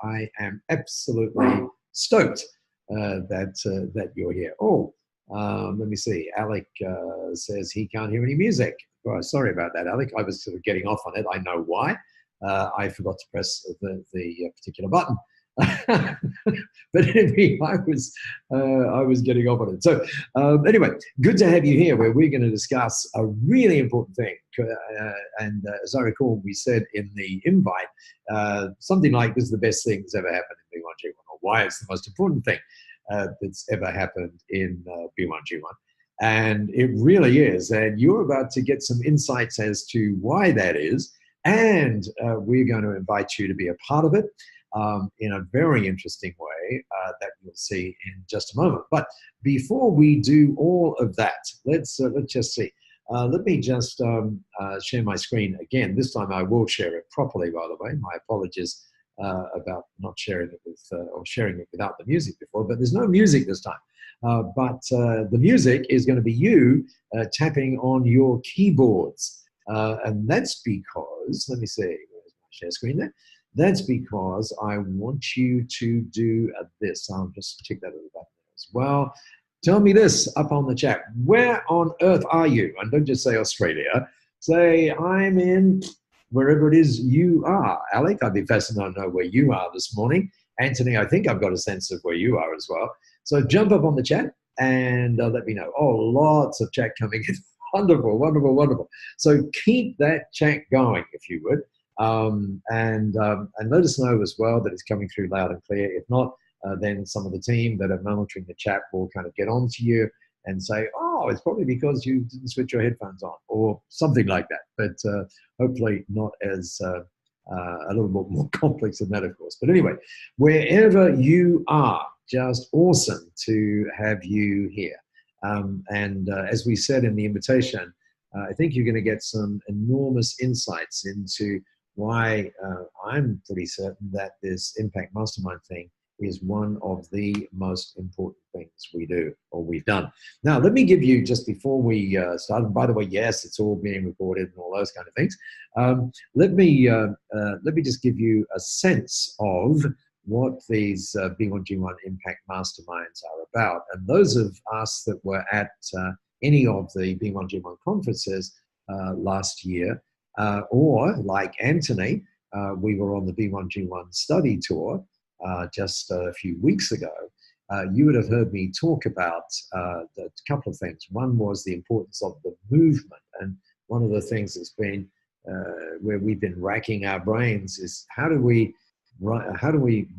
I am absolutely stoked that you're here. Oh, let me see. Alec says he can't hear any music. Oh, sorry about that, Alec. I was sort of getting off on it. I know why. I forgot to press the particular button. But anyway, I was getting off on it. So anyway, good to have you here, where we're going to discuss a really important thing. And as I recall, we said in the invite something like, "This is the best thing that's ever happened in B1G1," or "Why it's the most important thing that's ever happened in B1G1." And it really is. And you're about to get some insights as to why that is. And we're going to invite you to be a part of it in a very interesting way that you'll see in just a moment. But before we do all of that, let's just see. Let me just share my screen again. This time I will share it properly, by the way. My apologies about not sharing it with, or sharing it without the music before, but there's no music this time. But the music is going to be you tapping on your keyboards. And that's because, let me see, where's my share screen there? That's because I want you to do this. I'll just tick that little button as well. Tell me this up on the chat. Where on earth are you? And don't just say Australia. Say, I'm in wherever it is you are. Alec, I'd be fascinated to know where you are this morning. Anthony, I think I've got a sense of where you are as well. So jump up on the chat and let me know. Oh, lots of chat coming in. Wonderful, wonderful, wonderful. So keep that chat going, if you would. And let us know as well that it's coming through loud and clear. If not, then some of the team that are monitoring the chat will kind of get on to you and say, oh, it's probably because you didn't switch your headphones on, or something like that. But hopefully not as a little bit more complex than that, of course. But anyway, wherever you are, just awesome to have you here. And as we said in the invitation, I think you're going to get some enormous insights into why I'm pretty certain that this Impact Mastermind thing is one of the most important things we do, or we've done. Now, let me give you, just before we start, and by the way, yes, it's all being recorded and all those kind of things. Let me just give you a sense of what these B1G1 Impact Masterminds are about. And those of us that were at any of the B1G1 conferences last year, or like Anthony, we were on the B1G1 study tour just a few weeks ago. You would have heard me talk about a couple of things. One was the importance of the movement. And one of the things that's been where we've been racking our brains is how do we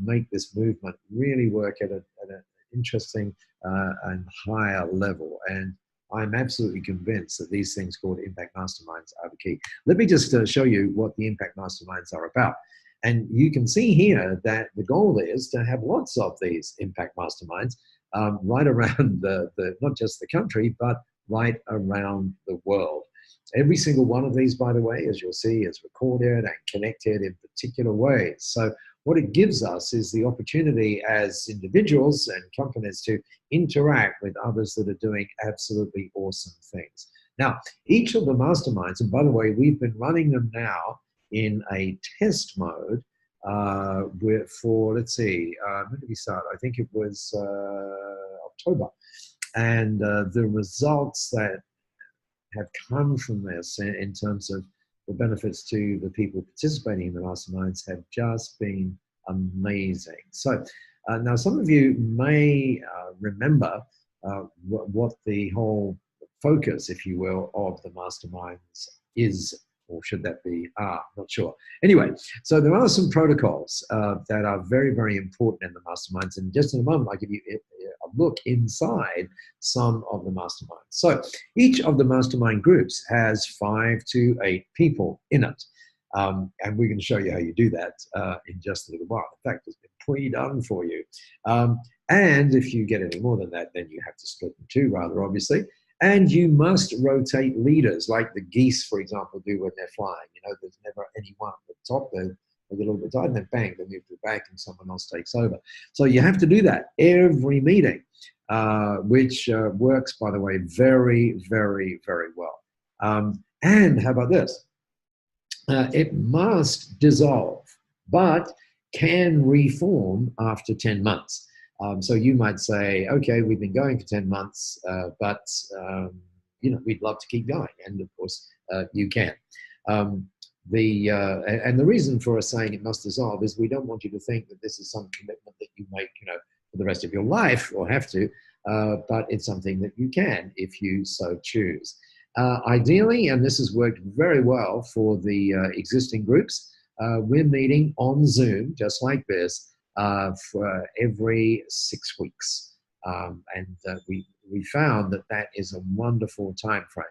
make this movement really work at an interesting and higher level? And I'm absolutely convinced that these things called Impact Masterminds are the key. Let me just show you what the Impact Masterminds are about. And you can see here that the goal is to have lots of these Impact Masterminds right around not just the country, but right around the world. Every single one of these, by the way, as you'll see, is recorded and connected in particular ways. So what it gives us is the opportunity as individuals and companies to interact with others that are doing absolutely awesome things. Now, each of the masterminds, and by the way, we've been running them now in a test mode for, let's see, when did we start? I think it was October. And the results that have come from this in terms of the benefits to the people participating in the masterminds have just been amazing. So now some of you may remember what the whole focus, if you will, of the masterminds is, or should that be? Not sure. Anyway, so there are some protocols that are very, very important in the masterminds. And just in a moment, I'll give you a look inside some of the masterminds. So each of the mastermind groups has 5 to 8 people in it. And we're going to show you how you do that in just a little while. In fact, it's been pre-done for you. And if you get any more than that, then you have to split in 2, rather obviously. And you must rotate leaders, like the geese, for example, do when they're flying. You know, there's never anyone at the top. They get a little bit tired, and then bang, they move to the back, and someone else takes over. So you have to do that every meeting, which works, by the way, very, very, very well. And how about this? It must dissolve, but can reform after 10 months. So you might say, okay, we've been going for 10 months, but we'd love to keep going. And of course, you can. And the reason for us saying it must dissolve is we don't want you to think that this is some commitment that you make, for the rest of your life or have to, but it's something that you can if you so choose. Ideally, and this has worked very well for the existing groups, we're meeting on Zoom, just like this, for every 6 weeks. We found that is a wonderful time frame.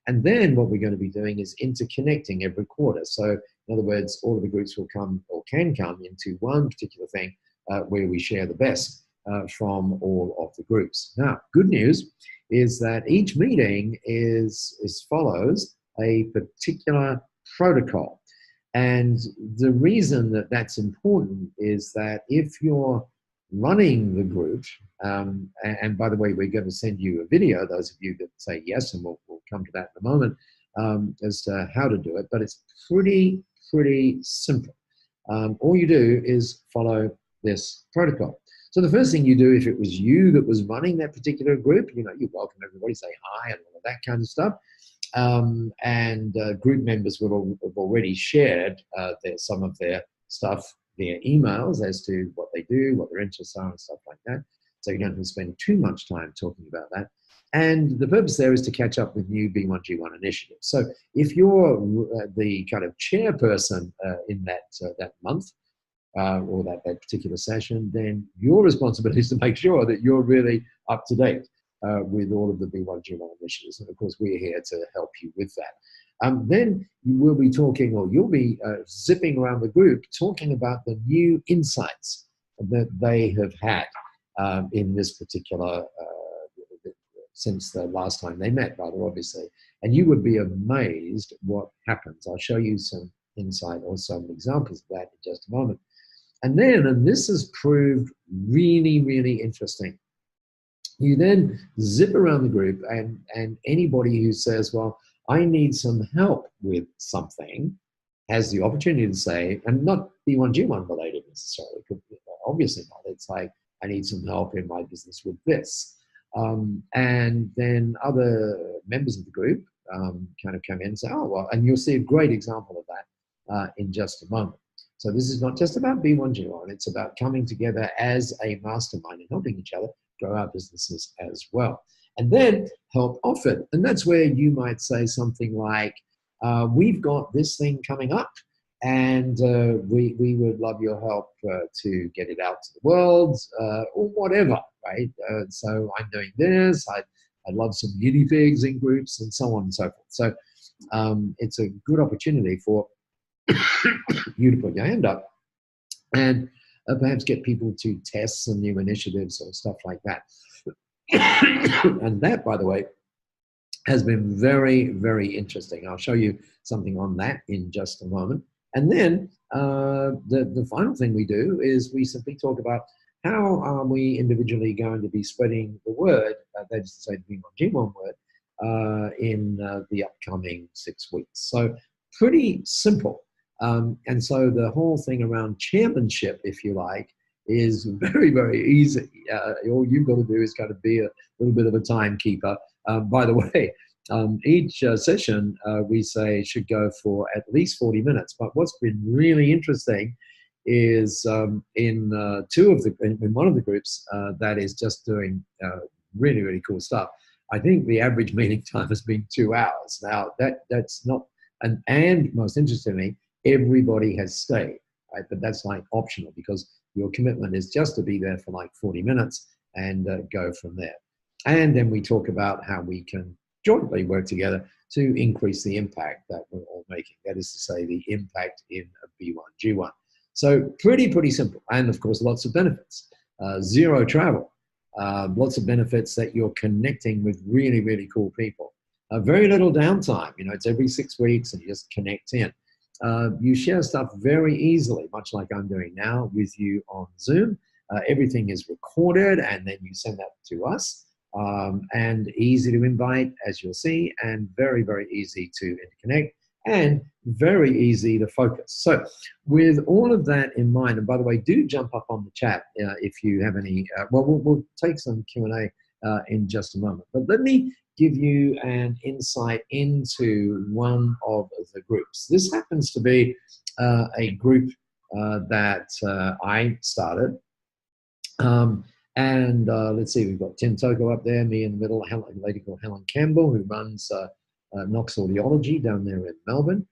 And then what we're going to be doing is interconnecting every quarter. So in other words, all of the groups will come or can come into one particular thing where we share the best from all of the groups. Now, good news is that each meeting follows a particular protocol. And the reason that that's important is that if you're running the group, and by the way, we're going to send you a video, those of you that say yes, and we'll come to that in a moment, as to how to do it, but it's pretty simple. All you do is follow this protocol. So the first thing you do, if it was you that was running that particular group, you welcome everybody, say hi and all of that kind of stuff. Group members will have already shared some of their stuff via emails as to what they do, what their interests are, and stuff like that. So you don't have to spend too much time talking about that. And the purpose there is to catch up with new B1G1 initiatives. So if you're the kind of chairperson in that month, or that particular session, then your responsibility is to make sure that you're really up to date with all of the B1G1 initiatives. And of course, we're here to help you with that. Then you will be talking, or you'll be zipping around the group talking about the new insights that they have had in this particular, since the last time they met, rather obviously. And you would be amazed what happens. I'll show you some insight or some examples of that in just a moment. And then, and this has proved really interesting, you then zip around the group, and anybody who says, well, I need some help with something, has the opportunity to say, and not B1G1 related necessarily, obviously not. It's like, I need some help in my business with this. And then other members of the group kind of come in and say, oh, well, and you'll see a great example of that in just a moment. So this is not just about B1G1, it's about coming together as a mastermind and helping each other grow our businesses as well. And then help offered. And that's where you might say something like, we've got this thing coming up, and we would love your help to get it out to the world, or whatever, right? So I'm doing this, I'd love some guinea pigs in groups, and so on and so forth. So it's a good opportunity for you to put your hand up and perhaps get people to test some new initiatives or stuff like that. And that, by the way, has been very interesting. I'll show you something on that in just a moment. And then the final thing we do is we simply talk about how are we individually going to be spreading the word, that is to say the B1G1 word, in the upcoming 6 weeks. So pretty simple. And so the whole thing around chairmanship, if you like, is very easy. All you've got to do is kind of be a little bit of a timekeeper. By the way, each session we say should go for at least 40 minutes. But what's been really interesting is in one of the groups that is just doing really cool stuff. I think the average meeting time has been 2 hours. Now that's not, and most interestingly, everybody has stayed, right? But that's like optional, because your commitment is just to be there for like 40 minutes and go from there. And then we talk about how we can jointly work together to increase the impact that we're all making. That is to say, the impact in a B1G1. So pretty simple. And of course, lots of benefits. Zero travel. Lots of benefits that you're connecting with really cool people. Very little downtime. It's every 6 weeks and you just connect in. You share stuff very easily, much like I'm doing now with you on Zoom. Everything is recorded, and then you send that to us. And easy to invite, as you'll see, and very easy to interconnect. and very easy to focus. So with all of that in mind, and by the way, do jump up on the chat if you have any, we'll take some Q&A in just a moment. But let me give you an insight into one of the groups. This happens to be a group that I started. Let's see, we've got Tim Toko up there, me in the middle, a lady called Helen Campbell, who runs Knox Audiology down there in Melbourne.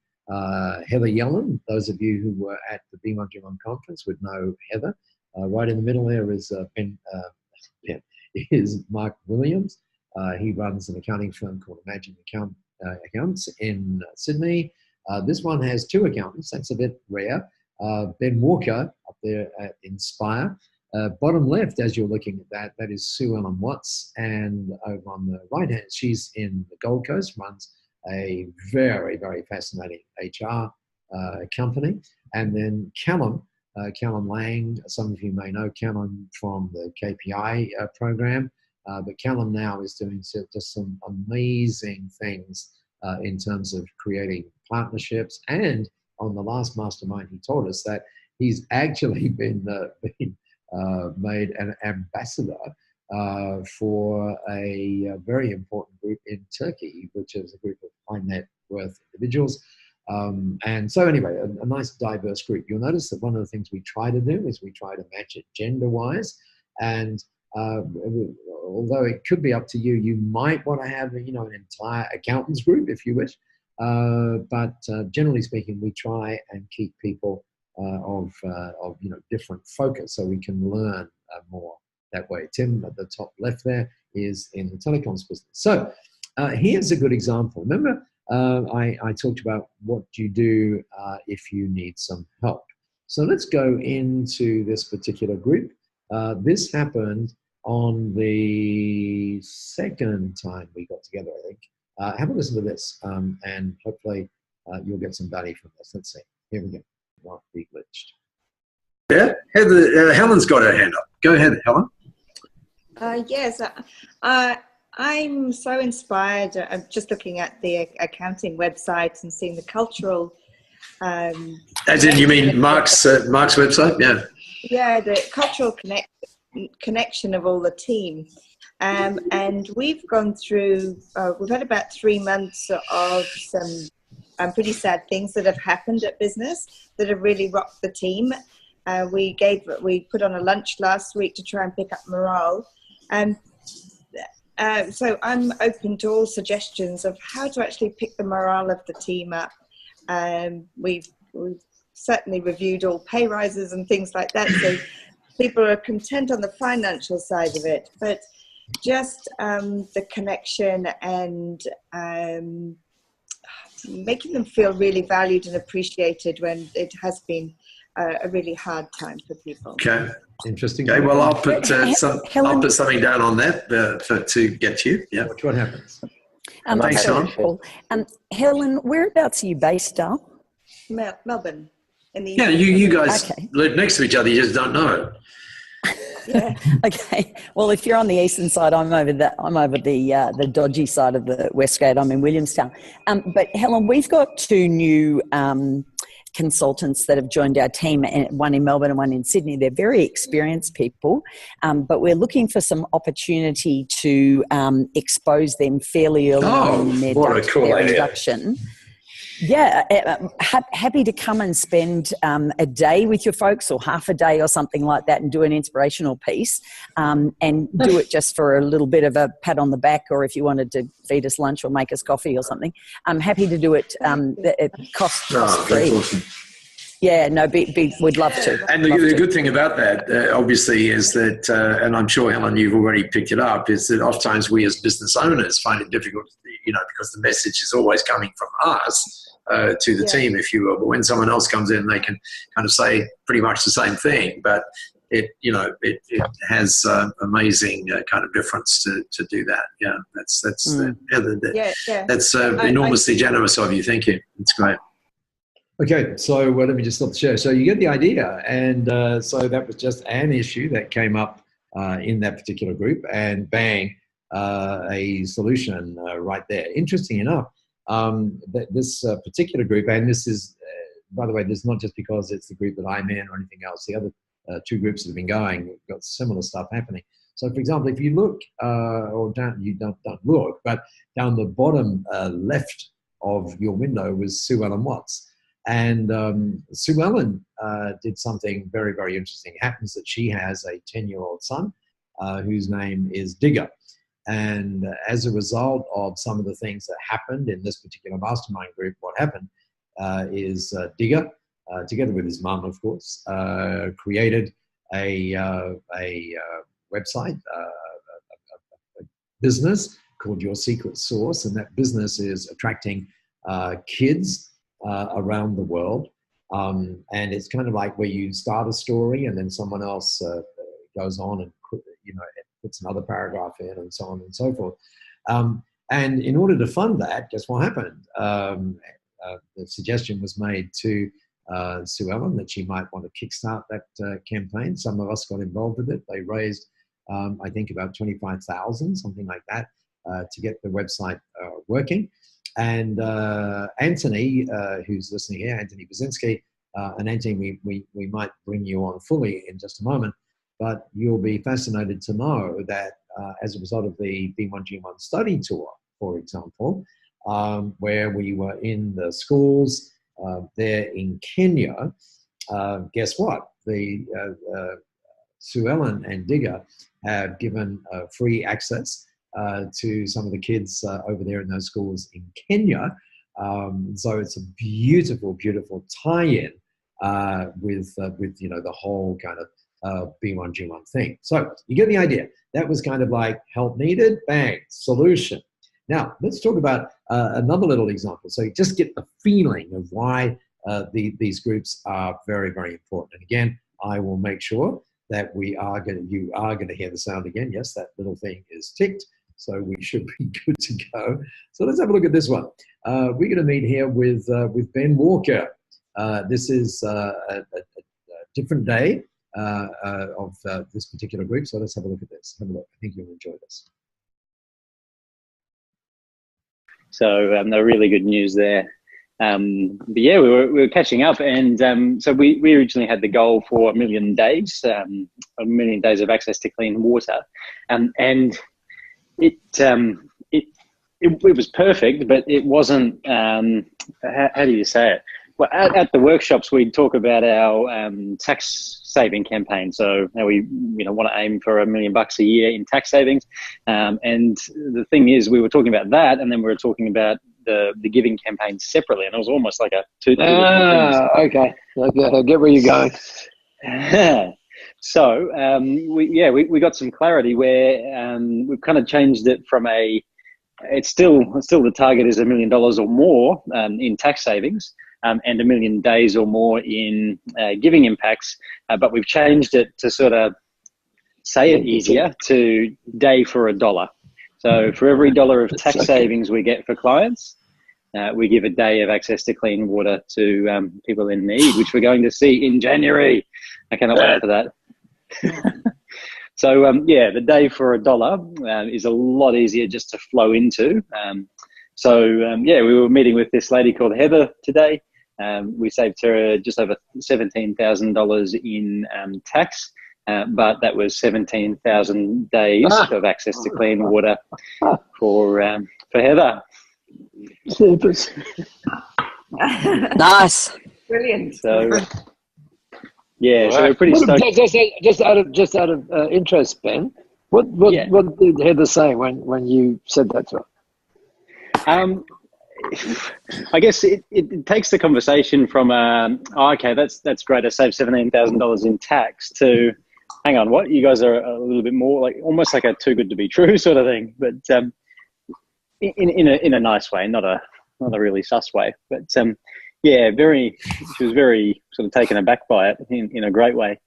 Heather Yellen, those of you who were at the B1G1 conference would know Heather. Right in the middle there is is Mark Williams. He runs an accounting firm called Imagine Accounts in Sydney. This one has 2 accountants. That's a bit rare. Ben Walker up there at Inspire. Bottom left, as you're looking at that is Sue Ellen Watts. And over on the right hand, she's in the Gold Coast, runs a very, very fascinating HR company. And then Callum Lang, some of you may know Callum from the KPI program, but Callum now is doing just some amazing things in terms of creating partnerships. And on the last Mastermind, he told us that he's actually been made an ambassador for a very important group in Turkey, which is a group of high net worth individuals. And so anyway, a nice diverse group. You'll notice that one of the things we try to do is we try to match it gender-wise. And although it could be up to you, you might want to have, an entire accountants group if you wish. But generally speaking, we try and keep people of different focus so we can learn more that way. Tim at the top left there is in the telecoms business. So here's a good example. Remember, I talked about what you do if you need some help. So let's go into this particular group. This happened on the second time we got together, I think. Have a listen to this, and hopefully you'll get some value from this. Let's see. Here we go. Not be glitched. Yeah, Heather, Helen's got her hand up. Go ahead, Helen. Yes, I'm so inspired. I'm just looking at the accounting website and seeing the cultural. As in, you mean Mark's website? Yeah. Yeah, the cultural connection of all the team. And we've gone through, we've had about 3 months of some pretty sad things that have happened at business that have really rocked the team. We put on a lunch last week to try and pick up morale. So I'm open to all suggestions of how to actually pick the morale of the team up. We've certainly reviewed all pay rises and things like that, so people are content on the financial side of it, but just the connection and making them feel really valued and appreciated when it has been a really hard time for people. Okay, interesting. Okay, well, I'll put something down on that to get you. Yeah, what happens? Thanks, Helen. Cool. Helen, whereabouts are you based, Al? Melbourne. Yeah, you guys live next to each other. You just don't know. Yeah. Okay. Well, if you're on the eastern side, I'm over the dodgy side of the West Gate. I'm in Williamstown. But Helen, we've got 2 new consultants that have joined our team, one in Melbourne and one in Sydney. They're very experienced people, but we're looking for some opportunity to expose them fairly early on in their induction. Yeah, happy to come and spend a day with your folks or half a day or something like that and do an inspirational piece and do it just for a little bit of a pat on the back, or if you wanted to feed us lunch or make us coffee or something. I'm happy to do it cost free. Awesome. Yeah, no, we'd love to. And the good thing about that, obviously, is that, and I'm sure, Helen, you've already picked it up, is that oftentimes we as business owners find it difficult, because the message is always coming from us to the team, if you will. But when someone else comes in, they can kind of say pretty much the same thing, but it has amazing kind of difference to do that. Yeah, that's enormously generous of you. Thank you. It's great. Okay, so let me just stop the share. So you get the idea, and so that was just an issue that came up in that particular group, and bang, a solution right there. Interesting enough, this particular group, and this is, by the way, this is not just because it's the group that I'm in or anything else. The other two groups that have been going have got similar stuff happening. So, for example, if you look, or you don't look, but down the bottom left of your window was Sue Ellen Watts. And Sue Ellen did something very, very interesting. It happens that she has a 10-year-old son whose name is Digger. And as a result of some of the things that happened in this particular mastermind group, what happened is Digger, together with his mum, of course, created a website, a business called Your Secret Source. And that business is attracting kids around the world. And it's kind of like where you start a story and then someone else goes on and, puts another paragraph in and so on and so forth. And in order to fund that, guess what happened? The suggestion was made to Sue Ellen that she might want to kickstart that campaign. Some of us got involved with it. They raised, I think, about $25,000, something like that, to get the website working. And Anthony, who's listening here, Anthony Basinski, and Anthony, we might bring you on fully in just a moment, but you'll be fascinated to know that as a result of the B1G1 study tour, for example, where we were in the schools there in Kenya, guess what? The Sue Ellen and Digger have given free access to some of the kids over there in those schools in Kenya. So it's a beautiful, beautiful tie-in with the whole kind of B1G1 thing. So you get the idea. That was kind of like help needed, bang, solution. Now let's talk about another little example. So you just get the feeling of why these groups are very, very important. And again, I will make sure that you are going to hear the sound again. Yes, that little thing is ticked. So we should be good to go. So let's have a look at this one. We're going to meet here with Ben Walker. This is a different day of this particular group. So let's have a look at this. Have a look. I think you'll enjoy this. So no, really good news there. But yeah, we were catching up, and so we originally had the goal for 1 million days, 1 million days of access to clean water, and it was perfect, but it wasn't. How do you say it? Well, at the workshops, we'd talk about our tax saving campaign. So now we want to aim for $1 million a year in tax savings. And the thing is, we were talking about that, and then we were talking about the giving campaign separately, and it was almost like a two. Okay, I get where you're going. So we got some clarity where we've kind of changed it from it's still the target is $1 million or more in tax savings. And 1 million days or more in giving impacts, but we've changed it to sort of say it easier to day for $1. So for every $1 of tax savings we get for clients, we give a day of access to clean water to people in need, which we're going to see in January. I cannot wait for that. So the day for $1 is a lot easier just to flow into. We were meeting with this lady called Heather today. We saved her just over $17,000 in tax, but that was 17,000 days of access to clean water for Heather. Nice, brilliant. So so we're pretty stoked. Just out of interest, Ben, what did Heather say when you said that to her? I guess it takes the conversation from okay, that's great, I saved $17,000 in tax, to hang on, what, you guys are a little bit more like almost like a too good to be true sort of thing, but in a nice way, not a really sus way, but she was very sort of taken aback by it in a great way.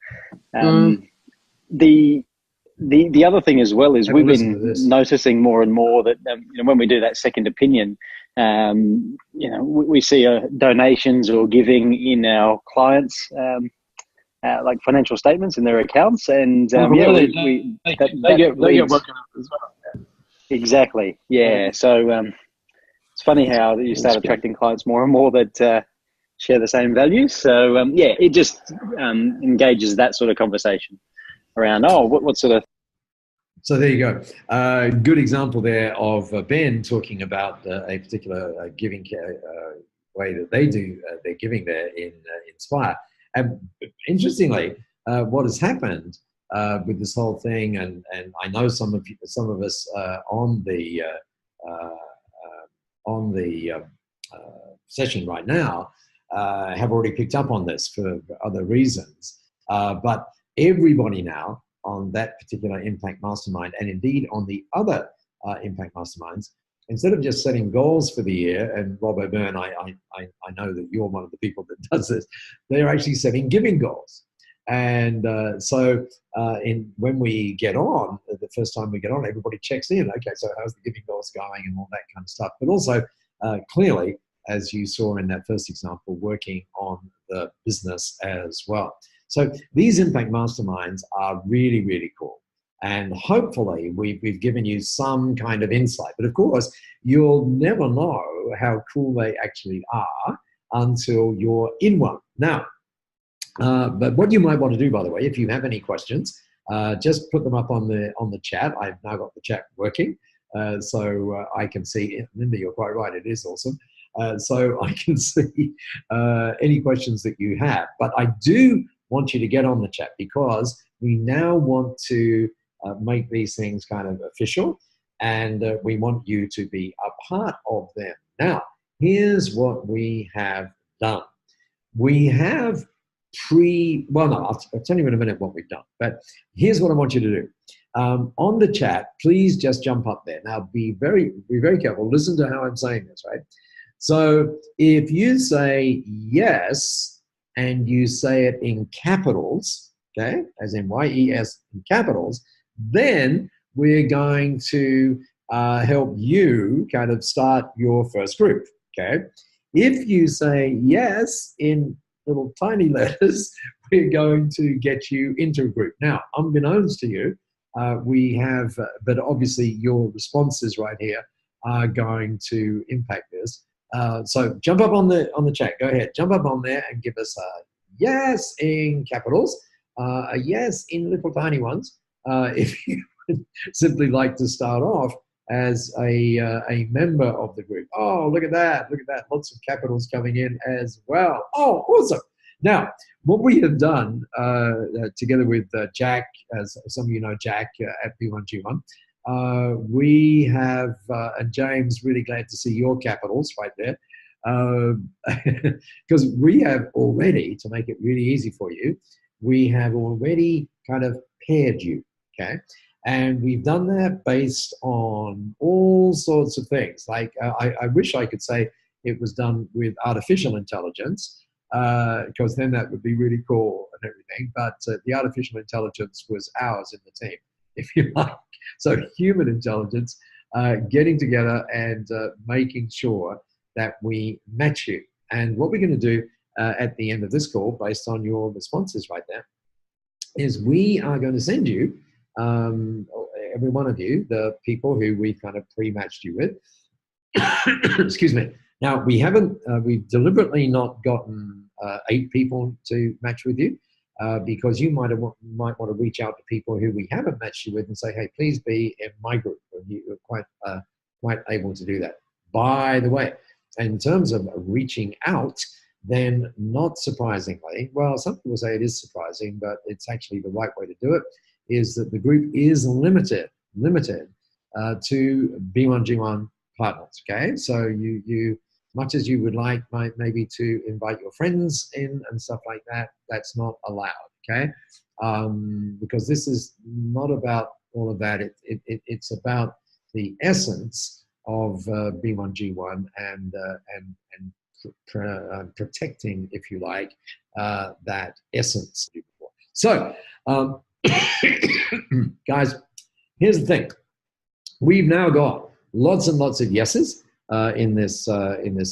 The other thing as well is we've been noticing more and more that when we do that second opinion, we see donations or giving in our clients, like financial statements in their accounts, and they get working up as well. Exactly, yeah. So It's funny how you start attracting clients more and more that share the same values. So yeah, it just engages that sort of conversation around, oh, what sort of. So there you go. Good example there of Ben talking about a particular giving way that they do their giving there in Inspire. And interestingly, what has happened with this whole thing, and I know some of us on the session right now have already picked up on this for other reasons, but everybody now on that particular Impact Mastermind, and indeed on the other Impact Masterminds, instead of just setting goals for the year, and Rob O'Byrne, I know that you're one of the people that does this, they're actually setting giving goals. And when we get on, the first time we get on, everybody checks in. Okay, so how's the giving goals going and all that kind of stuff. But also, clearly, as you saw in that first example, working on the business as well. So these Impact Masterminds are really, really cool. And hopefully we've given you some kind of insight. But of course, you'll never know how cool they actually are until you're in one. Now, but what you might want to do, by the way, if you have any questions, just put them up on the chat. I've now got the chat working, so I can see. Linda, you're quite right. It is awesome. So I can see any questions that you have. But I do want you to get on the chat, because we now want to make these things kind of official, and we want you to be a part of them. Now, here's what we have done. We have I'll tell you in a minute what we've done, but here's what I want you to do. On the chat, please just jump up there. Now, be very careful. Listen to how I'm saying this, right? So if you say yes, and you say it in capitals, okay, as in YES in capitals, then we're going to help you kind of start your first group, okay? If you say yes in little tiny letters, we're going to get you into a group. Now, unbeknownst to you, we have, but obviously your responses right here are going to impact this. So jump up on the chat. Go ahead, jump up on there and give us a yes in capitals, a yes in little tiny ones. If you would simply like to start off as a member of the group. Oh, look at that! Look at that! Lots of capitals coming in as well. Oh, awesome! Now, what we have done together with Jack, as some of you know Jack at B1G1. We have, and James, really glad to see your capitals right there, because we have already, to make it really easy for you, we have already kind of paired you, okay? And we've done that based on all sorts of things. Like, I wish I could say it was done with artificial intelligence, because then that would be really cool and everything. But the artificial intelligence was ours in the team, if you like. So human intelligence, getting together and making sure that we match you. And what we're going to do at the end of this call, based on your responses right there, is we are going to send you, every one of you, the people who we've kind of pre-matched you with. Excuse me. Now, we've deliberately not gotten 8 people to match with you, because you might want to reach out to people who we haven't matched you with and say, hey, please be in my group. And you're quite able to do that. By the way, in terms of reaching out, then not surprisingly, well, some people say it is surprising, but it's actually the right way to do it, is that the group is limited to B1G1 partners, okay? So you much as you would like maybe to invite your friends in and stuff like that, that's not allowed, okay? Because this is not about all of that. It's about the essence of B1G1 and protecting, if you like, that essence. So, guys, here's the thing. We've now got lots and lots of yeses in this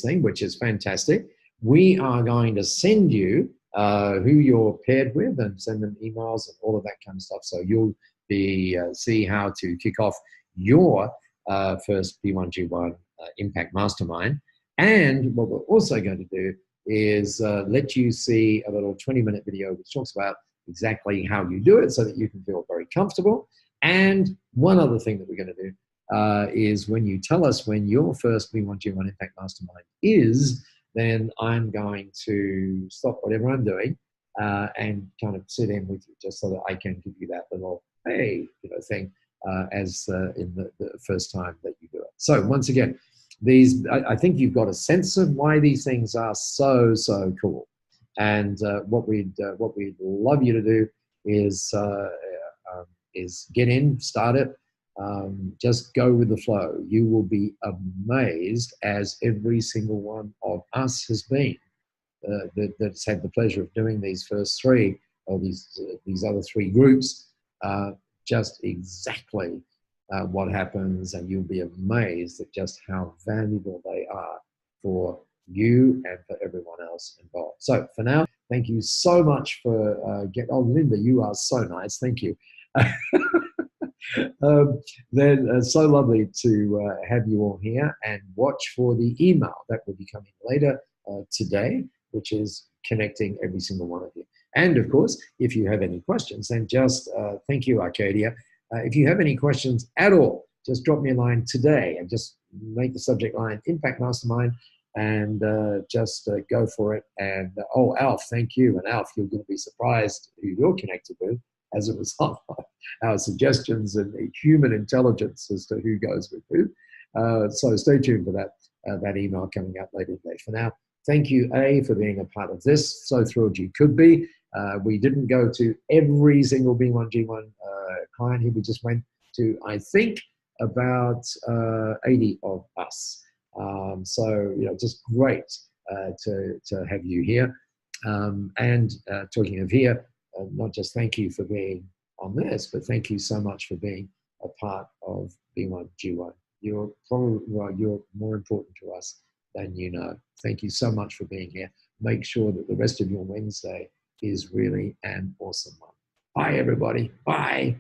thing, which is fantastic. We are going to send you who you're paired with and send them emails and all of that kind of stuff. So you'll be see how to kick off your first B1G1 Impact Mastermind. And what we're also going to do is let you see a little 20-minute video which talks about exactly how you do it so that you can feel very comfortable. And one other thing that we're going to do is when you tell us when your first V1G1 Impact Mastermind is, then I'm going to stop whatever I'm doing and kind of sit in with you just so that I can give you that little, hey, thing as in the first time that you do it. So once again, I think you've got a sense of why these things are so, so cool. And what we'd love you to do is get in, start it, just go with the flow. You will be amazed, as every single one of us has been that's had the pleasure of doing these first three, or these other three groups, just exactly what happens, and you'll be amazed at just how valuable they are for you and for everyone else involved. So for now, thank you so much for oh, Linda, you are so nice. Thank you. Then so lovely to have you all here, and watch for the email that will be coming later today, which is connecting every single one of you. And of course, if you have any questions, then just thank you, Arcadia. If you have any questions at all, just drop me a line today and just make the subject line Impact Mastermind, and just go for it. And oh, Alf, thank you. And Alf, you're going to be surprised who you're connected with as a result of our suggestions and human intelligence as to who goes with who. So stay tuned for that email coming up later today. For now, thank you, A, for being a part of this. So thrilled you could be. We didn't go to every single B1G1 client here. We just went to, I think, about 80 of us. So, just great to have you here. And talking of here, not just thank you for being on this, but thank you so much for being a part of B1G1. You're probably, well, you're more important to us than you know. Thank you so much for being here. Make sure that the rest of your Wednesday is really an awesome one. Bye, everybody. Bye.